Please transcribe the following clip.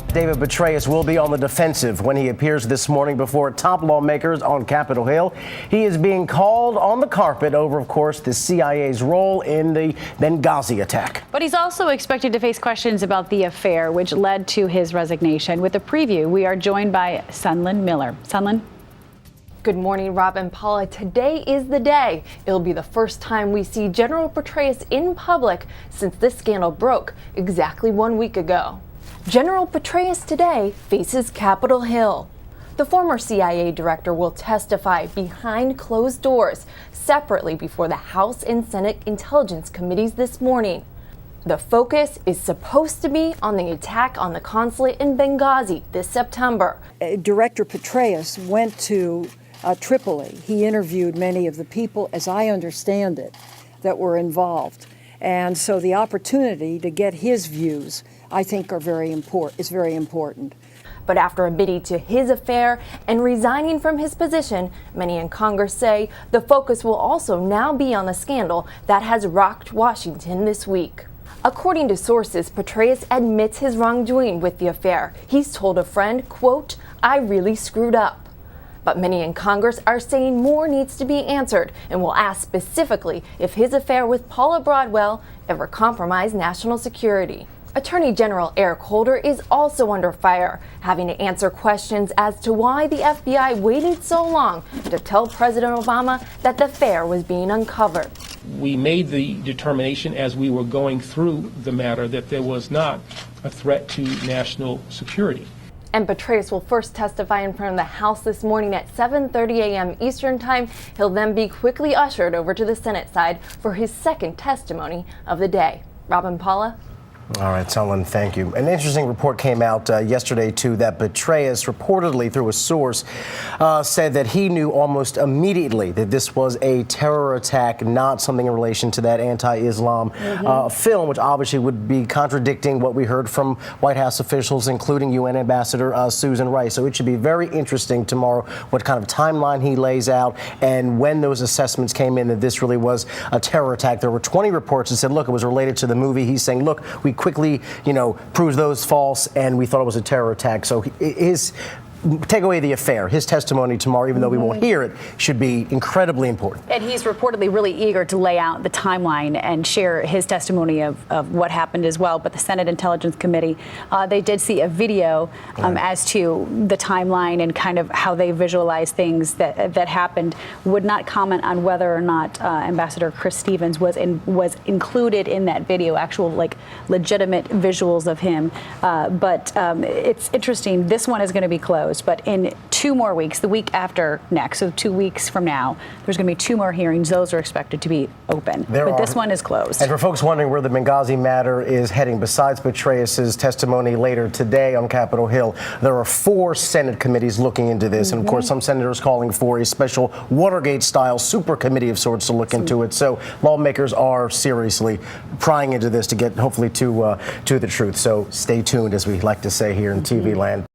David Petraeus will be on the defensive when he appears this morning before top lawmakers on Capitol Hill. He is being called on the carpet over, of course, the CIA's role in the Benghazi attack. But he's also expected to face questions about the affair, which led to his resignation. With a preview, we are joined by Sunlen Miller. Sunlen? Good morning, Rob and Paula. Today is the day. It'll be the first time we see General Petraeus in public since this scandal broke exactly 1 week ago. General Petraeus today faces Capitol Hill. The former CIA director will testify behind closed doors separately before the House and Senate Intelligence Committees this morning. The focus is supposed to be on the attack on the consulate in Benghazi this September. Director Petraeus went to Tripoli. He interviewed many of the people, as I understand it, that were involved. And so the opportunity to get his views, I think, is very important. But after admitting to his affair and resigning from his position, many in Congress say the focus will also now be on the scandal that has rocked Washington this week. According to sources, Petraeus admits his wrongdoing with the affair. He's told a friend, quote, "I really screwed up." But many in Congress are saying more needs to be answered and will ask specifically if his affair with Paula Broadwell ever compromised national security. Attorney General Eric Holder is also under fire, having to answer questions as to why the FBI waited so long to tell President Obama that the affair was being uncovered. We made the determination as we were going through the matter that there was not a threat to national security. And Petraeus will first testify in front of the House this morning at 7:30 a.m. Eastern Time. He'll then be quickly ushered over to the Senate side for his second testimony of the day. Robin, Paula? All right, Sunlen, thank you. An interesting report came out yesterday, too, that Petraeus reportedly, through a source, said that he knew almost immediately that this was a terror attack, not something in relation to that anti-Islam film, which obviously would be contradicting what we heard from White House officials, including UN Ambassador Susan Rice. So it should be very interesting tomorrow what kind of timeline he lays out and when those assessments came in that this really was a terror attack. There were 20 reports that said, look, it was related to the movie. He's saying, look, we quickly, proves those false, and we thought it was a terror attack. So take away the affair. His testimony tomorrow, even though we won't hear it, should be incredibly important. And he's reportedly really eager to lay out the timeline and share his testimony of what happened as well. But the Senate Intelligence Committee, they did see a video as to the timeline and kind of how they visualize things that happened. Would not comment on whether or not Ambassador Chris Stevens was included in that video, actual legitimate visuals of him. But it's interesting. This one is going to be closed. But in 2 more weeks, the week after next, so 2 weeks from now, there's going to be 2 more hearings. Those are expected to be open. But this one is closed. And for folks wondering where the Benghazi matter is heading, besides Petraeus' testimony later today on Capitol Hill, there are 4 Senate committees looking into this. And of course, some senators calling for a special Watergate-style super committee of sorts to look into it. So lawmakers are seriously prying into this to get hopefully to the truth. So stay tuned, as we like to say here in TV land.